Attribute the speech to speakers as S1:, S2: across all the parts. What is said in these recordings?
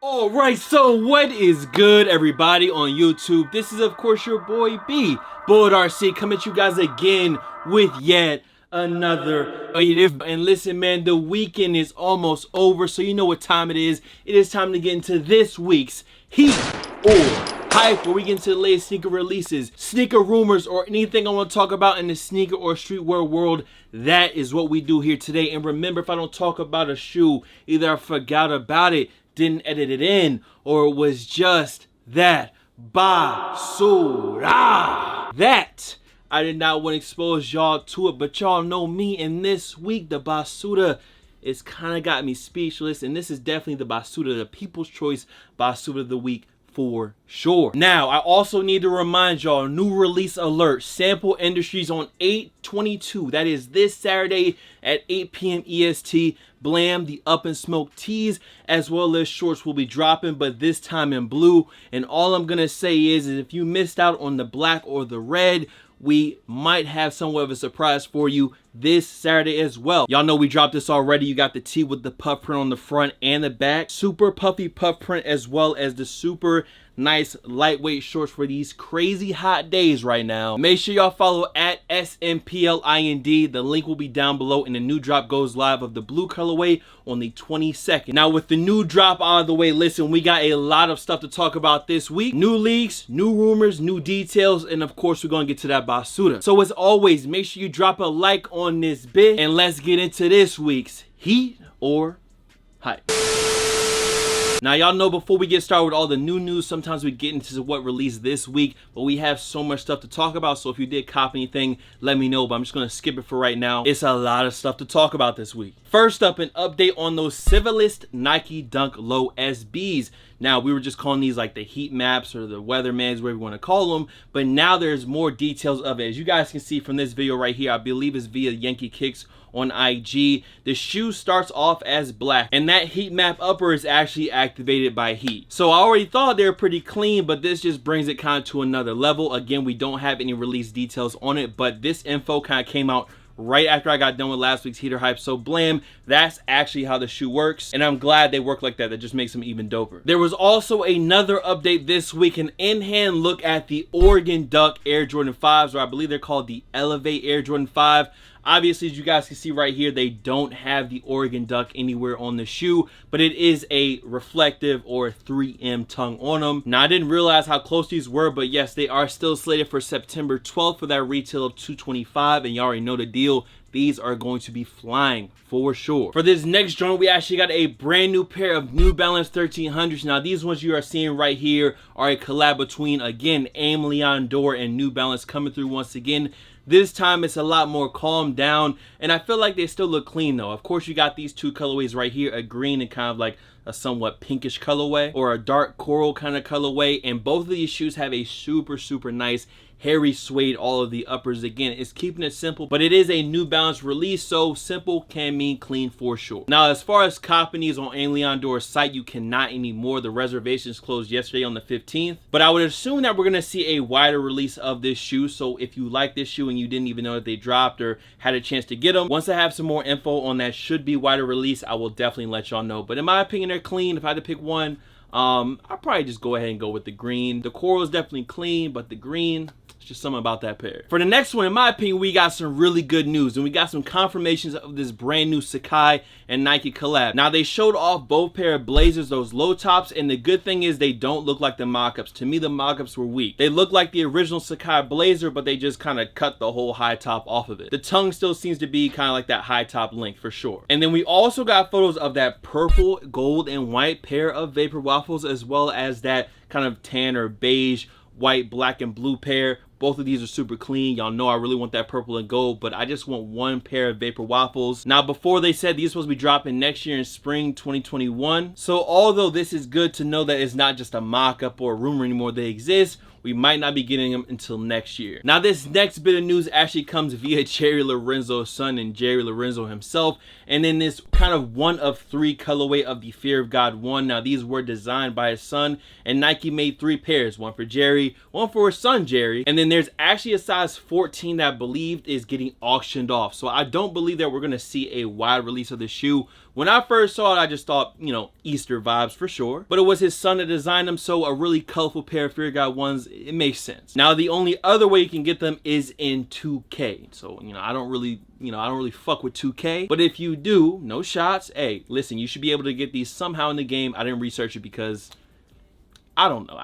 S1: Alright, so what is good, everybody on YouTube? This is, of course, your boy B, Bold RC, coming at you guys again with yet another. And listen, man, the weekend is almost over, so you know what time it is. It is time to get into this week's Heat or Hype, where we get into the latest sneaker releases, sneaker rumors, or anything I want to talk about in the sneaker or streetwear world. That is what we do here today. And remember, if I don't talk about a shoe, either I forgot about it, didn't edit it in, or it was just that basura. That I did not want to expose y'all to it, but y'all know me, and this week the basura is kind of got me speechless, and this is definitely the basura, the People's Choice basura of the week for sure. Now, I also need to remind y'all, new release alert, Sample Industries on 8/22. That is this Saturday at 8 p.m. EST. Blam, the Up and Smoke tees, as well as shorts will be dropping, but this time in blue. And all I'm gonna say is if you missed out on the black or the red, we might have somewhat of a surprise for you this Saturday as well. Y'all know we dropped this already. You got the tee with the puff print on the front and the back. Super puffy puff print, as well as the super nice lightweight shorts for these crazy hot days right now. Make sure y'all follow at SMPLIND. The link will be down below, and the new drop goes live of the blue colorway on the 22nd. Now, with the new drop out of the way, listen, we got a lot of stuff to talk about this week. New leaks, new rumors, new details, and of course, we're gonna get to that basura. So as always, make sure you drop a like on this bit, and let's get into this week's Heat or Hype. Now, y'all know before we get started with all the new news, sometimes we get into what released this week, but we have so much stuff to talk about, so if you did cop anything, let me know, but I'm just going to skip it for right now. It's a lot of stuff to talk about this week. First up, an update on those Civilist Nike Dunk Low SBs. Now, we were just calling these like the heat maps or the weathermans, whatever you want to call them, but now there's more details of it. As you guys can see from this video right here, I believe it's via Yankee Kicks on IG. The shoe starts off as black, and that heat map upper is actually activated by heat. So I already thought they were pretty clean, but this just brings it kind of to another level. Again, we don't have any release details on it, but this info kind of came out right after I got done with last week's Heater Hype. So blam, that's actually how the shoe works, and I'm glad they work like that. That just makes them even doper. There was also another update this week, an in-hand look at the Oregon Duck Air Jordan 5s, or I believe they're called the Elevate Air Jordan 5. Obviously, as you guys can see right here, they don't have the Oregon Duck anywhere on the shoe, but it is a reflective or 3M tongue on them. Now, I didn't realize how close these were, but yes, they are still slated for September 12th for that retail of $225, and you already know the deal. These are going to be flying for sure. For this next joint, we actually got a brand new pair of New Balance 1300s. Now, these ones you are seeing right here are a collab between, again, Aim Leon Dore and New Balance coming through once again. This time it's a lot more calmed down, and I feel like they still look clean though. Of course, you got these two colorways right here, a green and kind of like a somewhat pinkish colorway, or a dark coral kind of colorway, and both of these shoes have a super nice hairy suede all of the uppers. Again, it's keeping it simple, but it is a New Balance release, so simple can mean clean for sure. Now, as far as copping these on Aim Leon Dore's site, you cannot anymore. The reservations closed yesterday on the 15th, but I would assume that we're gonna see a wider release of this shoe. So if you like this shoe and you didn't even know that they dropped or had a chance to get them, once I have some more info on that should be wider release, I will definitely let y'all know. But in my opinion, they're clean. If I had to pick one, I'll probably just go ahead and go with the green. The coral is definitely clean, but the green, it's just something about that pair. For the next one, in my opinion, we got some really good news, and we got some confirmations of this brand new Sacai and Nike collab. Now, they showed off both pair of blazers, those low tops, and the good thing is they don't look like the mock-ups. To me, the mock-ups were weak. They look like the original Sacai blazer, but they just kind of cut the whole high top off of it. The tongue still seems to be kind of like that high top length for sure. And then we also got photos of that purple, gold, and white pair of Vapor Waffles, as well as that kind of tan or beige, white, black, and blue pair. Both of these are super clean. Y'all know I really want that purple and gold, but I just want one pair of Vapor Waffles. Now, before they said these are supposed to be dropping next year in spring 2021. So although this is good to know that it's not just a mock-up or a rumor anymore, they exist, we might not be getting them until next year. Now, this next bit of news actually comes via Jerry Lorenzo's son and Jerry Lorenzo himself, and then this kind of one of three colorway of the Fear of God 1. Now, these were designed by his son, and Nike made 3 pairs, one for Jerry, one for his son Jerry, and then there's actually a size 14 that I believed is getting auctioned off. So I don't believe that we're going to see a wide release of the shoe. When I first saw it, I just thought, you know, Easter vibes for sure. But it was his son that designed them, so a really colorful pair of Fear God ones, it makes sense. Now, the only other way you can get them is in 2K. So, you know, I don't really fuck with 2K. But if you do, no shots. Hey, listen, you should be able to get these somehow in the game. I didn't research it because I don't know.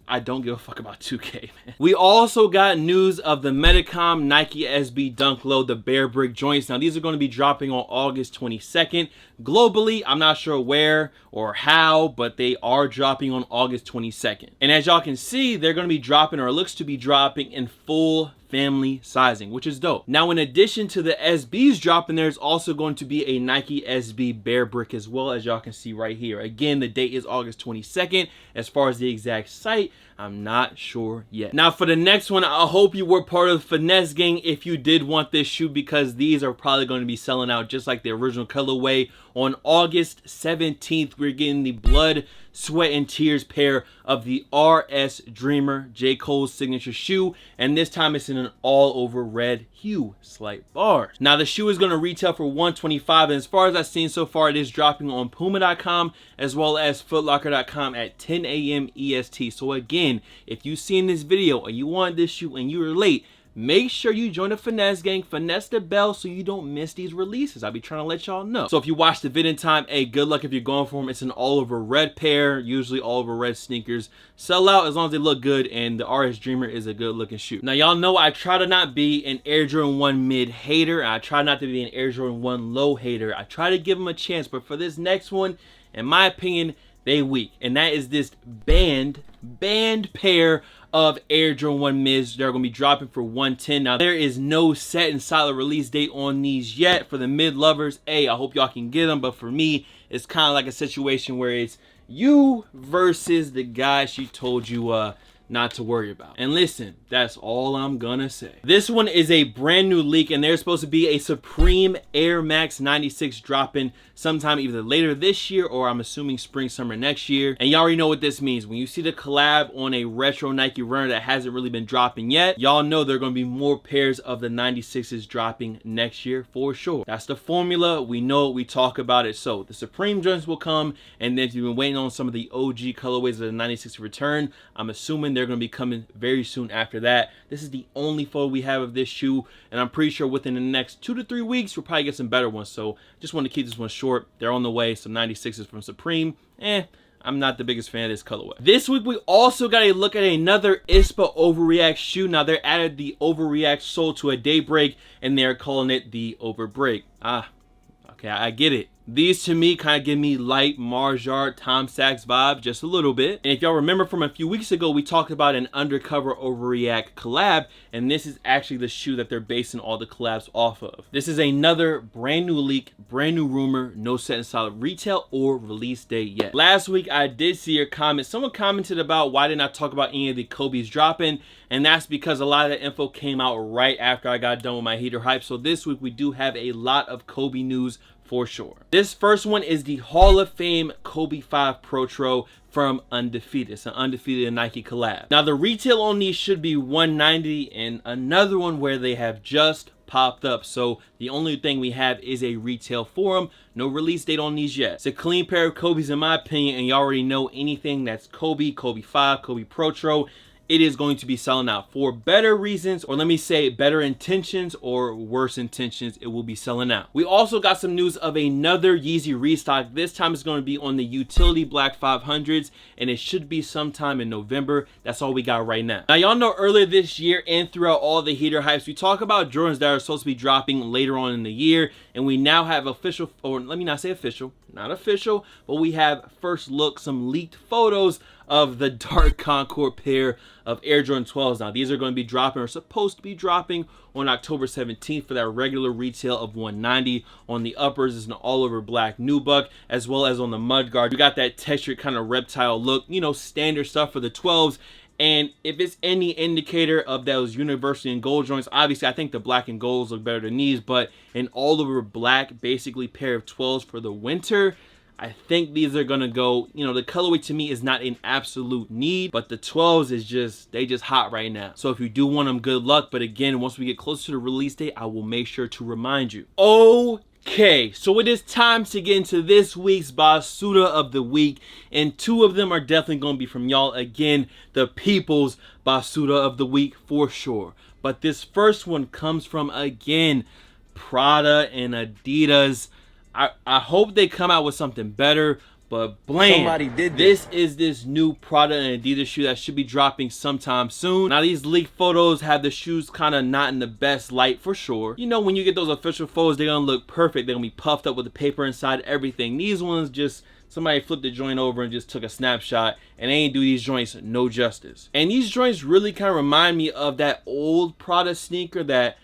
S1: I don't give a fuck about 2K, man. We also got news of the Metacom Nike SB Dunk Low, the Bear Brick joints. Now, these are going to be dropping on August 22nd. Globally, I'm not sure where or how, but they are dropping on August 22nd. And as y'all can see, they're going to be dropping, or it looks to be dropping, in full family sizing, which is dope. Now, in addition to the SBs dropping, there's also going to be a Nike SB Bear Brick as well, as y'all can see right here. Again, the date is August 22nd. As far as the exact site, I'm not sure yet. Now, for the next one, I hope you were part of the Finesse gang if you did want this shoe, because these are probably going to be selling out just like the original colorway. On August 17th, we're getting the blood, sweat, and tears pair of the RS Dreamer, J. Cole's signature shoe, and this time it's in an all-over red hue, slight bars. Now, the shoe is going to retail for $125, and as far as I've seen so far, it is dropping on Puma.com as well as Footlocker.com at 10 a.m. EST. So again, if you seen this video and you want this shoe and you were late, make sure you join the Finesse gang, finesse the bell so you don't miss these releases. I'll be trying to let y'all know. So if you watch the vid in time, hey, good luck if you're going for them. It's an all over red pair, usually all over red sneakers. Sell out as long as they look good, and the RS Dreamer is a good looking shoe. Now, y'all know I try to not be an Air Jordan 1 mid hater. I try not to be an Air Jordan 1 low hater. I try to give them a chance, but for this next one, in my opinion, they weak. And that is this banned pair of Air Jordan 1 mids. They're going to be dropping for $110. Now, there is no set and solid release date on these yet. For the mid lovers, hey, I hope y'all can get them. But for me, it's kind of like a situation where it's you versus the guy she told you not to worry about. And listen, that's all I'm gonna say. This one is a brand new leak, and there's supposed to be a Supreme Air Max 96 dropping sometime either later this year or I'm assuming spring, summer next year. And y'all already know what this means. When you see the collab on a retro Nike runner that hasn't really been dropping yet, y'all know there are gonna be more pairs of the 96s dropping next year for sure. That's the formula. We know it, we talk about it. So the Supreme joints will come, and then if you've been waiting on some of the OG colorways of the 96 to return, I'm assuming they're going to be coming very soon after that. This is the only photo we have of this shoe, and I'm pretty sure within the next 2 to 3 weeks we'll probably get some better ones. So just want to keep this one short. They're on the way. Some 96s from Supreme. I'm not the biggest fan of this colorway. This week we also got a look at another ISPA Overreact shoe. Now, they're added the Overreact sole to a Daybreak, and they're calling it the Overbreak. Okay, I get it. These to me kind of give me light Marjard, Tom Sachs vibe, just a little bit. And if y'all remember from a few weeks ago, we talked about an Undercover Overreact collab, and this is actually the shoe that they're basing all the collabs off of. This is another brand new leak, brand new rumor, no set and solid retail or release date yet. Last week, I did see your comment. Someone commented about why didn't I talk about any of the Kobe's dropping, and that's because a lot of the info came out right after I got done with my heater hype. So this week, we do have a lot of Kobe news for sure. This first one is the Hall of Fame Kobe 5 Protro from Undefeated. It's an Undefeated and Nike collab. Now, the retail on these should be $190, and another one where they have just popped up. So the only thing we have is a retail for them. No release date on these yet. It's a clean pair of Kobe's in my opinion, and you already know anything that's Kobe, Kobe 5, Kobe Protro, it is going to be selling out for better reasons, or let me say better intentions or worse intentions. It will be selling out. We also got some news of another Yeezy restock. This time it's going to be on the Utility Black 500s, and it should be sometime in November. That's all we got right now. Now, y'all know earlier this year and throughout all the heater hypes, we talk about Jordans that are supposed to be dropping later on in the year, and we now have official, or let me not say official, not official, but we have first look, some leaked photos of the Dark Concord pair of Air Jordan 12s. Now, these are going to be dropping, or supposed to be dropping, on October 17th for that regular retail of $190. On the uppers is an all-over black nubuck, as well as on the mudguard. You got that textured kind of reptile look, you know, standard stuff for the 12s. And if it's any indicator of those university and gold joints, obviously I think the black and golds look better than these, but an all-over black, basically pair of 12s for the winter, I think these are gonna go, you know, the colorway to me is not an absolute need, but the 12s is just, they just hot right now. So if you do want them, good luck. But again, once we get closer to the release date, I will make sure to remind you. Okay, so it is time to get into this week's Basuda of the week, and two of them are definitely going to be from y'all. Again, the people's Basuda of the week for sure. But this first one comes from, again, Prada and Adidas. I hope they come out with something better, but blam,
S2: somebody did this.
S1: This is this new Prada and Adidas shoe that should be dropping sometime soon. Now these leaked photos have the shoes kind of not in the best light for sure. You know, when you get those official photos, they're gonna look perfect. They're gonna be puffed up with the paper inside, everything. These ones just, somebody flipped the joint over and just took a snapshot, and they ain't do these joints no justice. And these joints really kind of remind me of that old Prada sneaker that,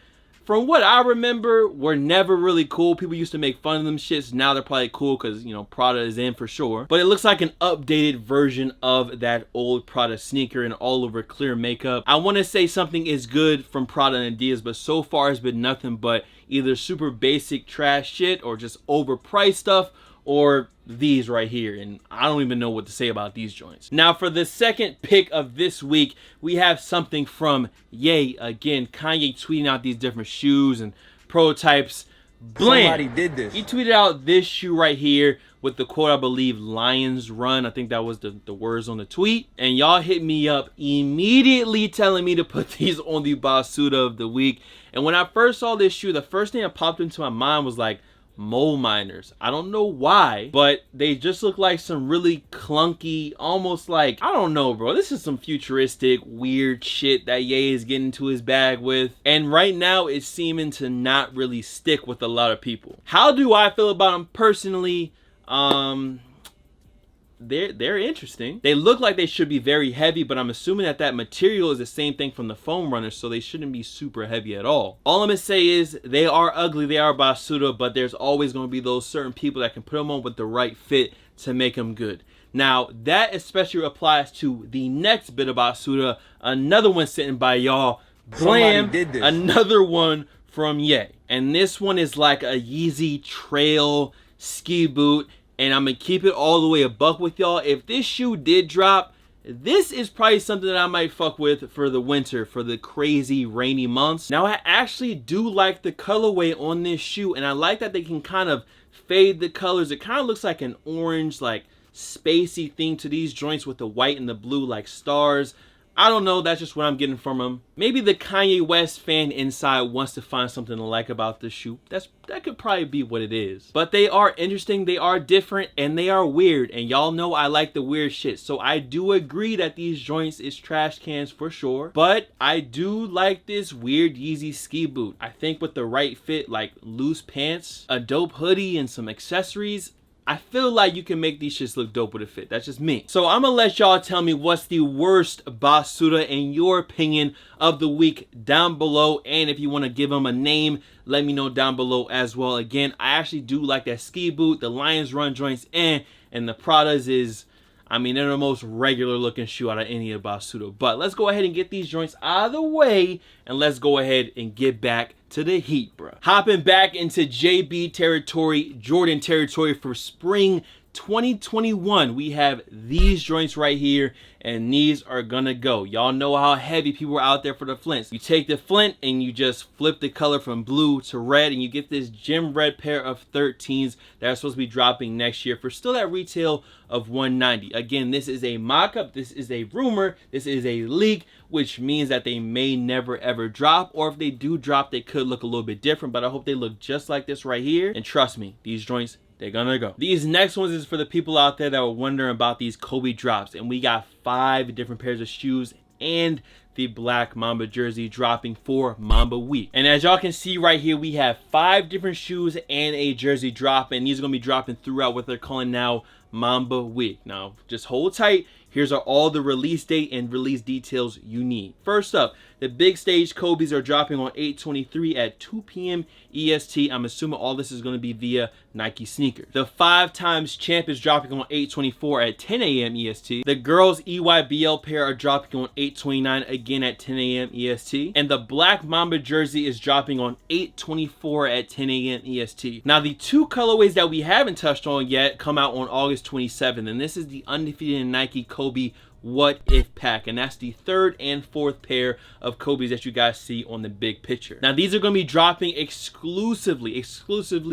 S1: from what I remember, were never really cool. People used to make fun of them shits. Now they're probably cool because, you know, Prada is in for sure. But it looks like an updated version of that old Prada sneaker in all over clear makeup. I want to say something is good from Prada and Adidas, but so far it's been nothing but either super basic trash shit or just overpriced stuff, or these right here, and I don't even know what to say about these joints. Now for the second pick of this week, we have something from Ye. Again, Kanye tweeting out these different shoes and prototypes. Blam!
S2: Somebody did this.
S1: He tweeted out this shoe right here with the quote, I believe, Lions Run. I think that was the words on the tweet. And y'all hit me up immediately telling me to put these on the Basuda of the week. And when I first saw this shoe, the first thing that popped into my mind was like, mole miners. I don't know why, but they just look like some really clunky, almost like, I don't know, bro. This is some futuristic, weird shit that Ye is getting into his bag with. And right now, it's seeming to not really stick with a lot of people. How do I feel about them personally? They're interesting. They look like they should be very heavy, but I'm assuming that that material is the same thing from the foam runners, so they shouldn't be super heavy at all. All I'm gonna say is they are ugly, they are Basuda, but there's always gonna be those certain people that can put them on with the right fit to make them good. Now, that especially applies to the next bit of Basuda, another one sitting by y'all. Blam, another one from Ye. And this one is like a Yeezy trail ski boot. And I'm going to keep it all the way a buck with y'all. If this shoe did drop, this is probably something that I might fuck with for the winter, for the crazy rainy months. Now, I actually do like the colorway on this shoe. And I like that they can kind of fade the colors. It kind of looks like an orange, like spacey thing to these joints with the white and the blue like stars. I don't know, that's just what I'm getting from them. Maybe the Kanye West fan inside wants to find something to like about this shoe. That could probably be what it is. But they are interesting, they are different, and they are weird. And y'all know I like the weird shit. So I do agree that these joints is trash cans for sure. But I do like this weird Yeezy ski boot. I think with the right fit, like loose pants, a dope hoodie, and some accessories, I feel like you can make these shits look dope with a fit. That's just me. So I'm gonna let y'all tell me what's the worst Basuda in your opinion of the week down below. And if you want to give them a name, let me know down below as well. Again, I actually do like that ski boot, the Lions Run joints, and the Prada's is, I mean, they're the most regular looking shoe out of any of Basuda. But let's go ahead and get these joints out of the way, and let's go ahead and get back to the heat, bro. Hopping back into JB territory, Jordan territory for spring 2021. We have these joints right here, and these are gonna go. Y'all know how heavy people are out there for the flints. You take the flint and you just flip the color from blue to red, and you get this gem red pair of 13s that are supposed to be dropping next year for still that retail of $190. Again, this is a mock-up, this is a rumor, this is a leak, which means that they may never ever drop, or if they do drop, they could look a little bit different, but I hope they look just like this right here. And trust me, these joints, they're gonna go. These next ones is for the people out there that were wondering about these Kobe drops, and we got 5 different pairs of shoes and the black Mamba jersey dropping for Mamba week. And as y'all can see right here, we have 5 different shoes and a jersey drop, and these are gonna be dropping throughout what they're calling now Mamba week. Now just hold tight. Here's all the release date and release details you need. First up, the big stage Kobe's are dropping on 8/23 at 2 p.m. EST. I'm assuming all this is going to be via Nike sneaker. The 5x champ is dropping on 8/24 at 10 a.m. EST. The girls EYBL pair are dropping on 8/29 again at 10 a.m. EST. And the black Mamba jersey is dropping on 8/24 at 10 a.m. EST. Now the 2 colorways that we haven't touched on yet come out on August 27th, and this is the undefeated Nike Kobe What If pack, and that's the third and fourth pair of Kobe's that you guys see on the big picture. Now these are going to be dropping exclusively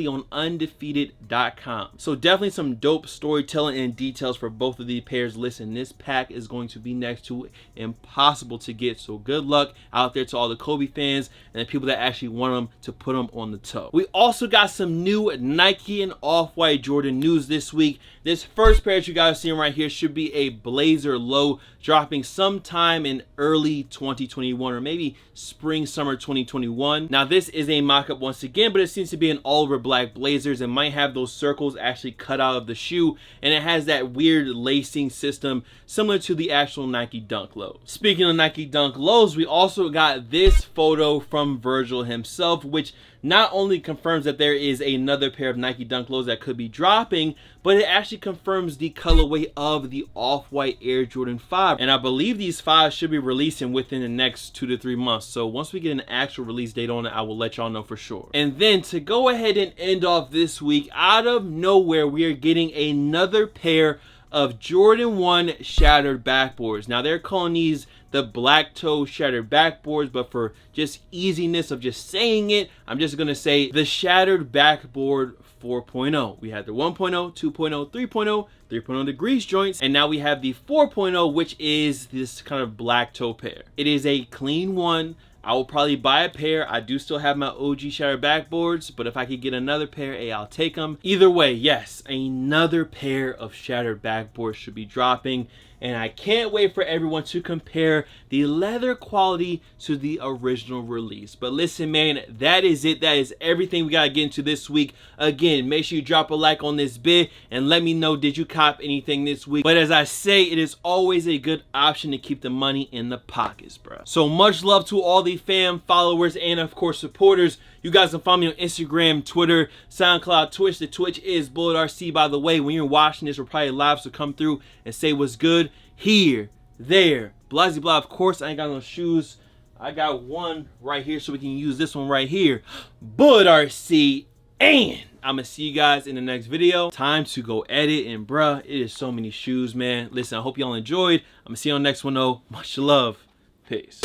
S1: on undefeated.com. So definitely some dope storytelling and details for both of these pairs. Listen, this pack is going to be next to impossible to get, so good luck out there to all the Kobe fans and the people that actually want them to put them on the toe. We also got some new Nike and Off-White Jordan news this week. This first pair that you guys are seeing right here should be a Blazer low, dropping sometime in early 2021 or maybe spring summer 2021. Now this is a mock-up once again, but it seems to be an all over black Blazers and might have those circles actually cut out of the shoe, and it has that weird lacing system similar to the actual Nike Dunk low. Speaking of Nike Dunk lows, we also got this photo from Virgil himself, which not only confirms that there is another pair of Nike Dunk lows that could be dropping, but it actually confirms the colorway of the Off-White Air Jordan 5. And I believe these 5s should be releasing within the next 2 to 3 months. So once we get an actual release date on it, I will let y'all know for sure. And then to go ahead and end off this week, out of nowhere, we are getting another pair of Jordan 1 shattered backboards. Now they're calling these the black toe shattered backboards, but for just easiness of just saying it, I'm just gonna say the shattered backboard 4.0. We had the 1.0, 2.0, 3.0, 3.0 degrees joints, and now we have the 4.0, which is this kind of black toe pair. It is a clean one. I will probably buy a pair. I do still have my OG shattered backboards, but if I could get another pair, hey, I'll take them. Either way, yes, another pair of shattered backboards should be dropping, and I can't wait for everyone to compare the leather quality to the original release. But listen, man, that is it. That is everything we gotta get into this week. Again, make sure you drop a like on this vid and let me know, did you cop anything this week? But as I say, it is always a good option to keep the money in the pockets, bro. So much love to all the fam, followers, and of course supporters. You guys can follow me on Instagram, Twitter, SoundCloud, Twitch. The Twitch is BulletRC, by the way. When you're watching this, we're probably live, so come through and say what's good. Here, there, blah, blah. Of course, I ain't got no shoes. I got one right here, so we can use this one right here. BulletRC, and I'm gonna see you guys in the next video. Time to go edit, and bruh, it is so many shoes, man. Listen, I hope y'all enjoyed. I'm gonna see you on the next one, though. Much love. Peace.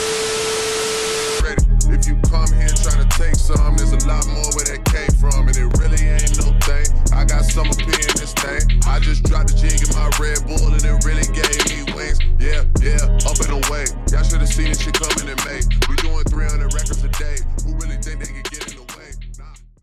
S2: If you come here trying to take some, there's a lot more where that came from, and it really ain't no thing. I got some up here in this thing. I just dropped the jig in my Red Bull, and it really gave me wings. Yeah, up and away. Y'all should have seen this shit coming in May. We